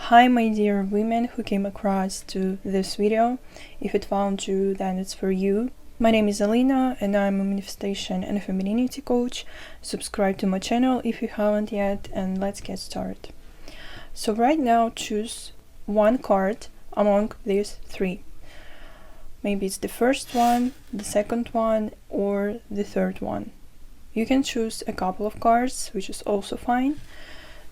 Hi my dear women who came across to this video. If it found you, then it's for you. My name is Alina and I'm a manifestation and femininity coach. Subscribe to my channel if you haven't yet, and let's get started. So right now choose one card among these three. Maybe it's the first one, the second one, or the third one. You can choose a couple of cards, which is also fine.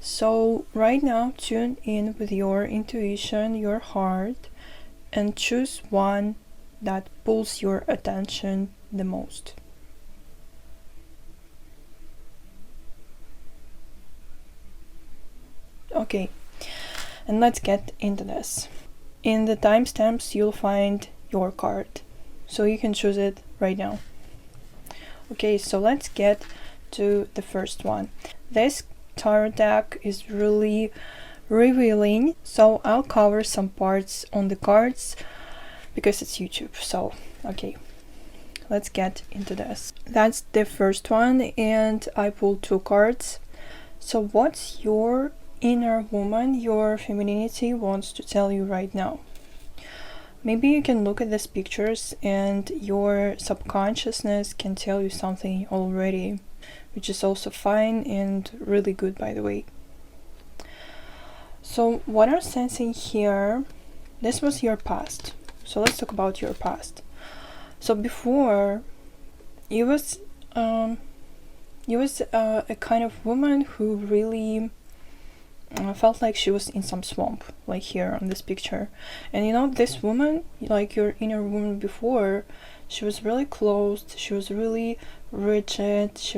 So right now tune in with your intuition, your heart, and choose one that pulls your attention the most. Okay, and let's get into this. In the timestamps you'll find your card, so you can choose it right now. Okay, so let's get to the first one. This tarot deck is really revealing, so I'll cover some parts on the cards because it's YouTube. So okay, let's get into this. That's the first one, and I pulled two cards. So what's your inner woman, your femininity wants to tell you right now? Maybe you can look at these pictures and your subconsciousness can tell you something already, which is also fine and really good, by the way. So what I'm sensing here, this was your past. So let's talk about your past. So before, you was a kind of woman who really felt like she was in some swamp, like here on this picture. And you know, this woman, like your inner woman before, she was really closed, she was really rigid, she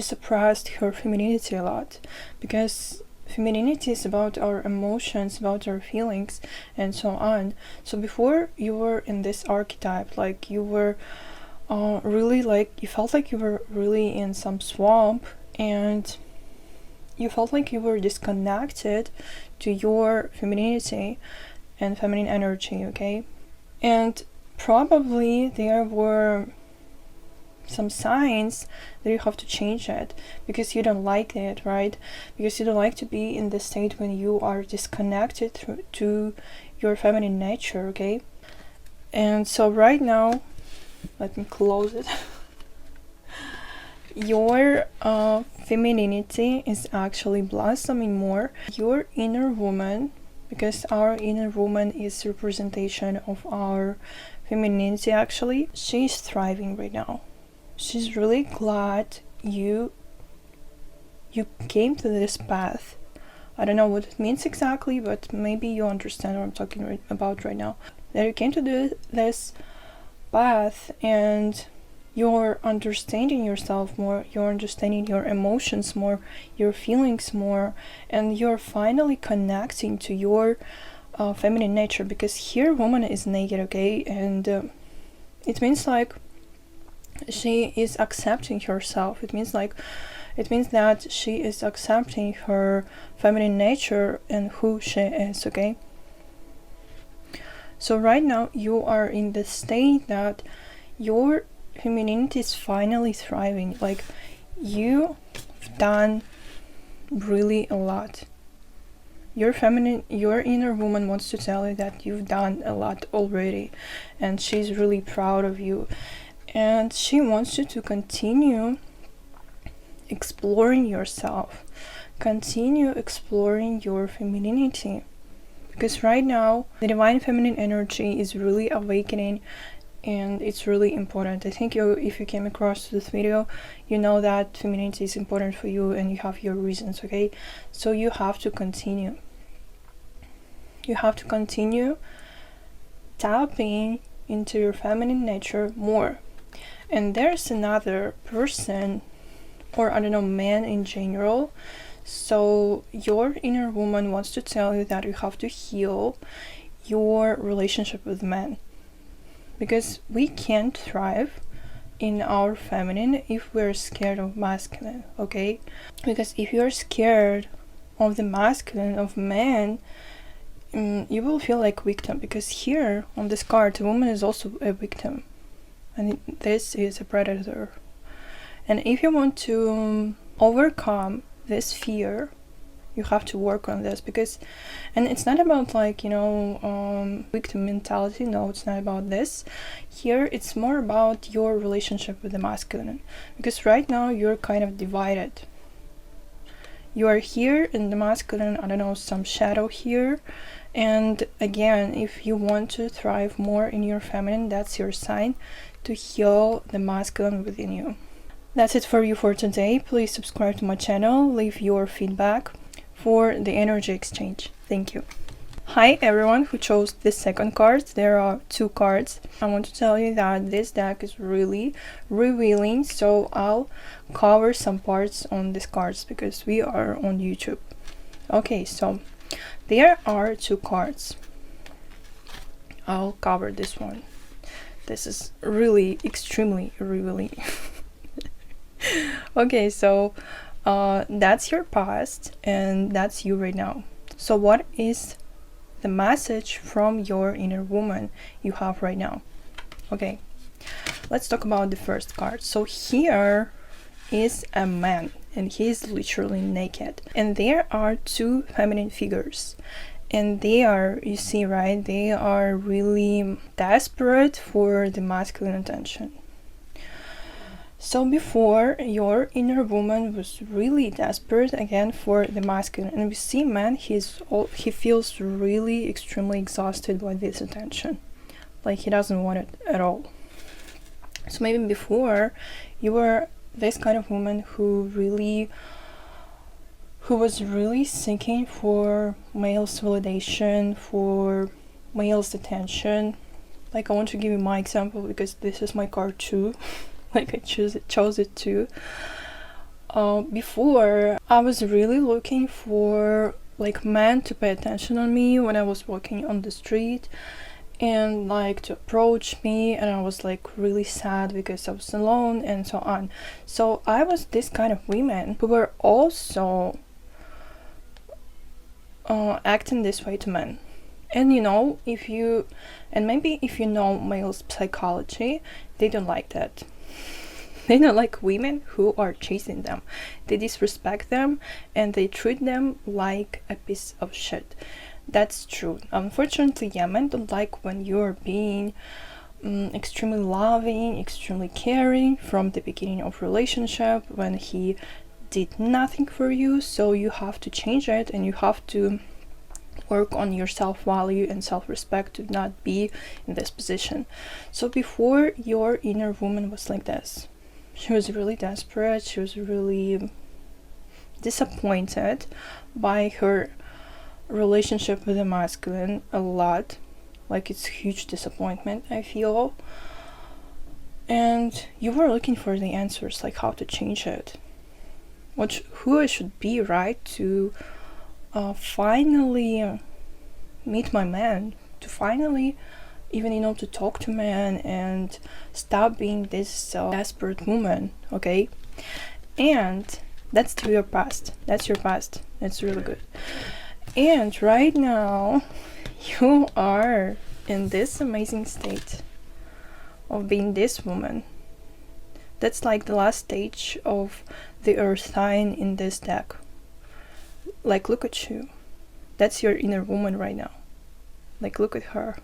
suppressed her femininity a lot, because femininity is about our emotions, about our feelings, and so on. So before, you were in this archetype, like you were really, like, you felt like you were really in some swamp, and you felt like you were disconnected to your femininity and feminine energy, okay? And probably there were some signs that you have to change it because you don't like it, right? Because you don't like to be in the state when you are disconnected to your feminine nature, okay? And so right now, let me close it. Your femininity is actually blossoming more. Your inner woman, because our inner woman is representation of our femininity, actually, she's thriving right now. She's really glad you came to this path. I don't know what it means exactly, but maybe you understand what I'm talking about right now. That you came to this path and you're understanding yourself more, you're understanding your emotions more, your feelings more, and you're finally connecting to your feminine nature, because here woman is naked, okay? And it means like she is accepting herself. It means that she is accepting her feminine nature and who she is, okay? So right now you are in the state that your femininity is finally thriving. Like, you've done really a lot. Your inner woman wants to tell you that you've done a lot already, and she's really proud of you, and she wants you to continue exploring yourself, continue exploring your femininity, because right now the divine feminine energy is really awakening, and it's really important. I think if you came across this video, you know that femininity is important for you and you have your reasons, okay? So you have to continue. You have to continue tapping into your feminine nature more. And there's another person, or I don't know, man in general. So your inner woman wants to tell you that you have to heal your relationship with men, because we can't thrive in our feminine if we're scared of masculine, okay? Because if you're scared of the masculine, of men, you will feel like victim, because here on this card, a woman is also a victim, and this is a predator. And if you want to overcome this fear, You have to work on this, because, and it's not about like, victim mentality. No, it's not about this. Here it's more about your relationship with the masculine, because right now you're kind of divided. You are here in the masculine, I don't know, some shadow here. And again, if you want to thrive more in your feminine, that's your sign to heal the masculine within you. That's it for you for today. Please subscribe to my channel, leave your feedback for the energy exchange. Thank you. Hi everyone who chose this second card. There are 2 cards. I want to tell you that this deck is really revealing, so I'll cover some parts on these cards because we are on YouTube. Okay, so there are 2 cards. I'll cover this one. This is really extremely revealing. Okay, so that's your past and that's you right now. So what is the message from your inner woman you have right now? Okay, let's talk about the first card. So here is a man and he's literally naked, and there are 2 feminine figures, and they are, you see, right, they are really desperate for the masculine attention. So before, your inner woman was really desperate again for the masculine, and we see man, he feels really extremely exhausted by this attention, like he doesn't want it at all. So maybe before you were this kind of woman who was really seeking for male's validation, for male's attention. Like, I want to give you my example because this is my card too. Like, I chose it too. Before, I was really looking for like men to pay attention on me when I was walking on the street, and like to approach me, and I was like really sad because I was alone and so on. So I was this kind of women who were also acting this way to men. And maybe if you know male's psychology, they don't like that. They don't like women who are chasing them. They disrespect them and they treat them like a piece of shit. That's true. Unfortunately, yeah, men don't like when you're being extremely loving, extremely caring from the beginning of relationship, when he did nothing for you. So you have to change it, and you have to work on your self-value and self-respect to not be in this position. So before, your inner woman was like this. She was really desperate. She was really disappointed by her relationship with the masculine a lot. Like, it's huge disappointment, I feel. And you were looking for the answers, like how to change it, who I should be, right, to finally meet my man, to finally even to talk to men and stop being this desperate woman. Okay, and that's to your past. That's your past. That's really good. And right now you are in this amazing state of being this woman. That's like the last stage of the earth sign in this deck. Like, look at you. That's your inner woman right now. Like, look at her.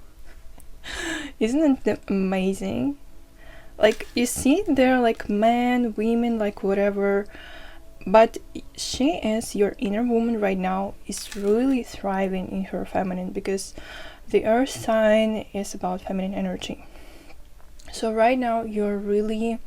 Isn't it amazing? Like, you see, they're like men, women, like whatever, but she is, your inner woman right now, is really thriving in her feminine, because the earth sign is about feminine energy. So right now you're really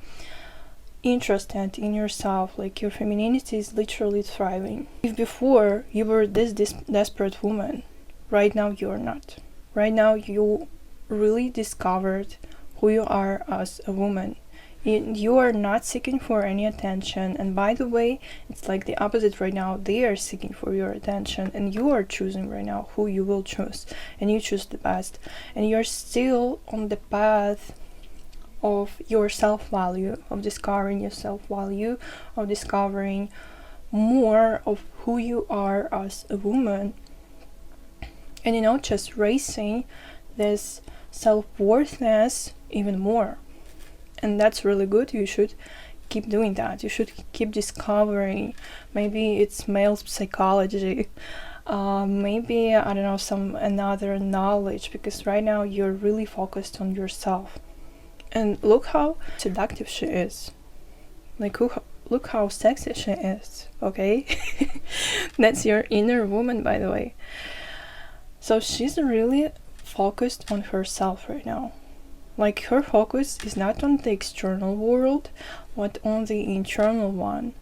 interested in yourself, like your femininity is literally thriving. If before you were this desperate woman, right now you're not. Right now you really discovered who you are as a woman. You are not seeking for any attention, and by the way, it's like the opposite right now. They are seeking for your attention, and you are choosing right now who you will choose, and you choose the best, and you're still on the path of your self-value, of discovering your self-value, of discovering more of who you are as a woman, and just raising this self-worthiness even more. And that's really good. You should keep doing that. You should keep discovering. Maybe it's male psychology, maybe, I don't know, some another knowledge, because right now you're really focused on yourself. And look how seductive she is. Like, look how sexy she is, okay? That's your inner woman, by the way. So she's really focused on herself right now. Like, her focus is not on the external world, but on the internal one.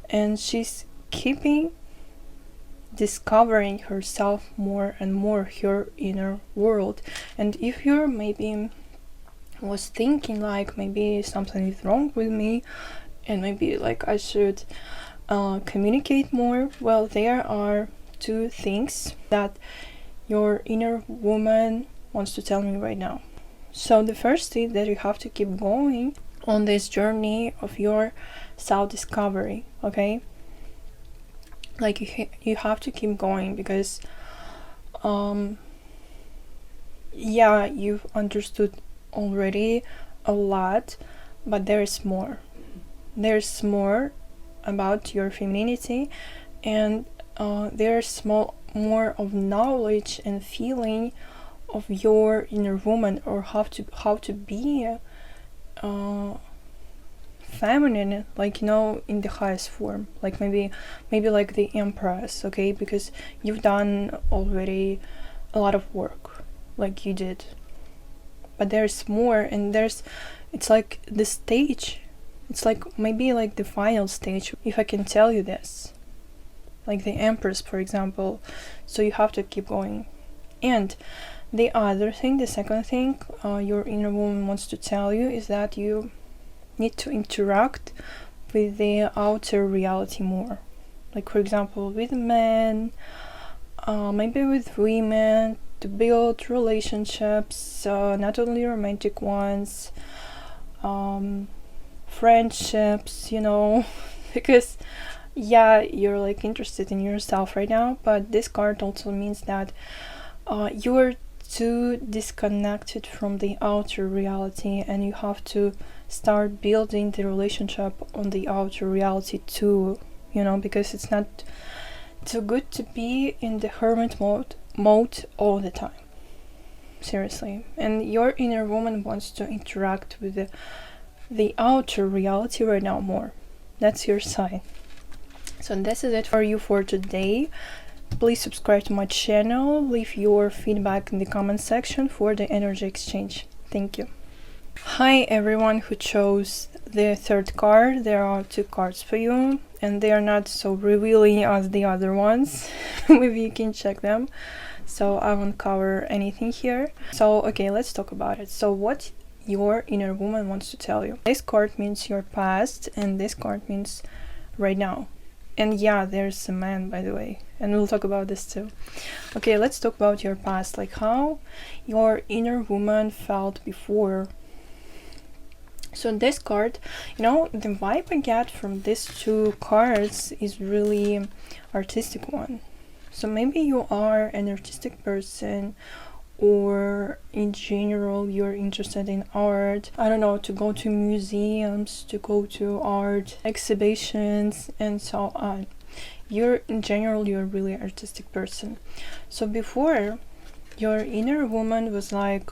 And she's keeping discovering herself more and more, her inner world. And if you're maybe was thinking like maybe something is wrong with me and maybe like I should communicate more, well, there are two things that your inner woman wants to tell me right now. So the first thing that you have to keep going on this journey of your self-discovery, okay? Like you have to keep going, because yeah, you've understood already a lot, but there's more. There's more about your femininity, and there's more of knowledge and feeling of your inner woman, or how to be feminine, like, you know, in the highest form, like maybe like the empress, okay? Because you've done already a lot of work, like you did, but there's more. And it's like the stage, it's like maybe like the final stage, if I can tell you this, like the empress, for example. So you have to keep going. And the other thing, the second thing your inner woman wants to tell you is that you need to interact with the outer reality more. Like, for example, with men, maybe with women, to build relationships, not only romantic ones, friendships, you know, because yeah, you're like interested in yourself right now, but this card also means that you're too disconnected from the outer reality, and you have to start building the relationship on the outer reality too, you know, because it's not too good to be in the hermit mode all the time, seriously. And your inner woman wants to interact with the outer reality right now more. That's your sign. So this is it for you for today. Please subscribe to my channel, leave your feedback in the comment section for the energy exchange. Thank you. Hi everyone who chose the third card. There are two cards for you, and they are not so revealing as the other ones. Maybe you can check them. So I won't cover anything here. So okay, let's talk about it. So what your inner woman wants to tell you. This card means your past, and this card means right now. And yeah, there's a man, by the way, and we'll talk about this too. Okay, let's talk about your past, like how your inner woman felt before. So this card, you know, the vibe I get from these two cards is really artistic one. So maybe you are an artistic person, or in general you're interested in art, I don't know, to go to museums, to go to art exhibitions and so on. You're a really artistic person. So before, your inner woman was like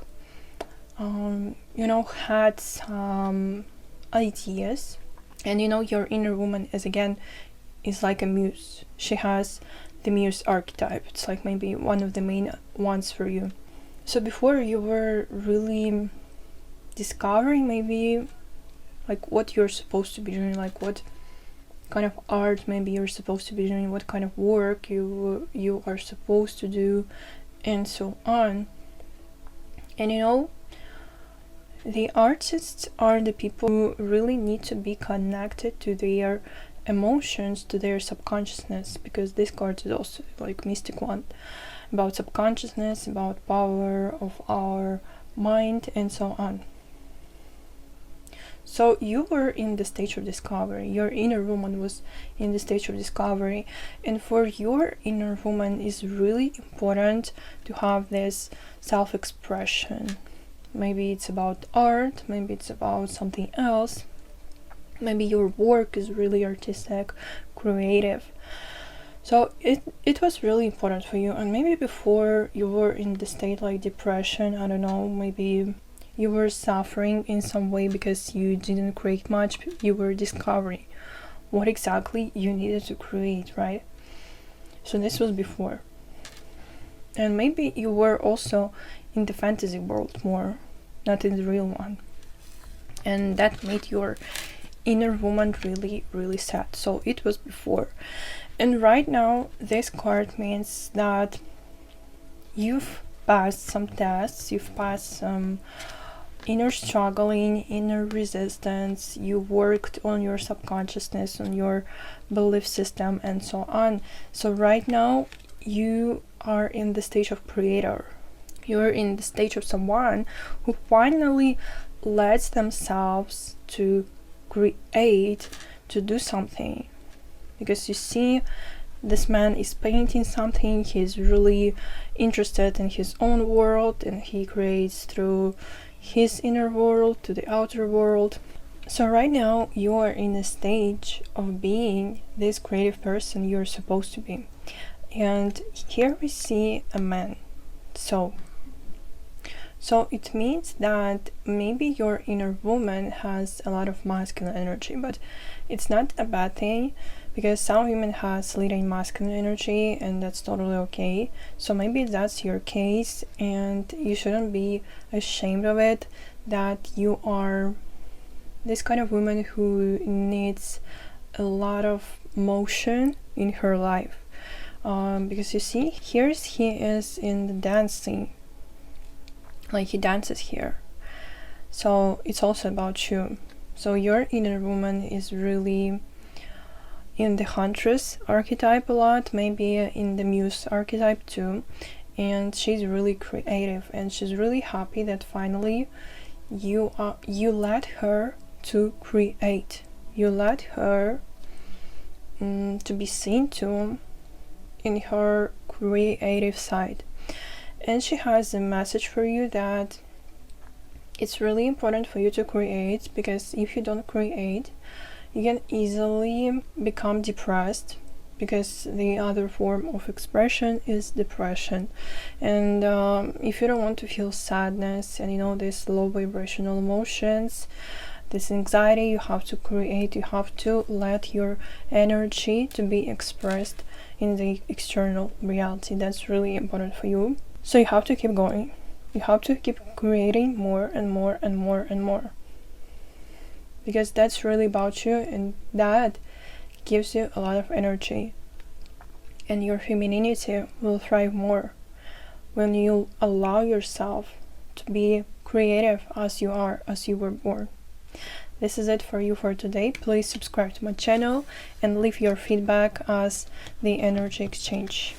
you know, had some ideas. And you know, your inner woman is like a muse. She has the muse archetype. It's like maybe one of the main ones for you. So before, you were really discovering maybe like what you're supposed to be doing, like what kind of art maybe you're supposed to be doing, what kind of work you are supposed to do, and so on. And you know, the artists are the people who really need to be connected to their emotions, to their subconsciousness, because this card is also like mystic one, about subconsciousness, about power of our mind, and so on. So you were in the stage of discovery. Your inner woman was in the stage of discovery, and for your inner woman is really important to have this self-expression. Maybe it's about art, maybe it's about something else, maybe your work is really artistic, creative. So it was really important for you. And maybe before you were in the state like depression, I don't know, maybe you were suffering in some way because you didn't create much. You were discovering what exactly you needed to create, right? So this was before. And maybe you were also in the fantasy world more, not in the real one. And that made your inner woman really, really sad. So it was before. And right now, this card means that you've passed some tests, you've passed some inner struggling, inner resistance, you worked on your subconsciousness, on your belief system, and so on. So right now, you are in the stage of creator. You're in the stage of someone who finally lets themselves to create, to do something. Because you see, this man is painting something, he's really interested in his own world, and he creates through his inner world to the outer world. So right now you are in a stage of being this creative person you're supposed to be. And here we see a man. So it means that maybe your inner woman has a lot of masculine energy, but it's not a bad thing, because some women has leading masculine energy, and that's totally okay. So maybe that's your case, and you shouldn't be ashamed of it, that you are this kind of woman who needs a lot of motion in her life. Because you see, he is in the dancing, like he dances here. So it's also about you. So your inner woman is really in the huntress archetype a lot, maybe in the muse archetype too, and she's really creative, and she's really happy that finally you let her to create, you let her to be seen to in her creative side. And she has a message for you that it's really important for you to create, because if you don't create, you can easily become depressed, because the other form of expression is depression. And if you don't want to feel sadness and these low vibrational emotions, this anxiety, you have to create, you have to let your energy to be expressed in the external reality. That's really important for you. So you have to keep going. You have to keep creating more and more and more and more, because that's really about you, and that gives you a lot of energy. And your femininity will thrive more when you allow yourself to be creative as you are, as you were born. This is it for you for today. Please subscribe to my channel and leave your feedback as the energy exchange.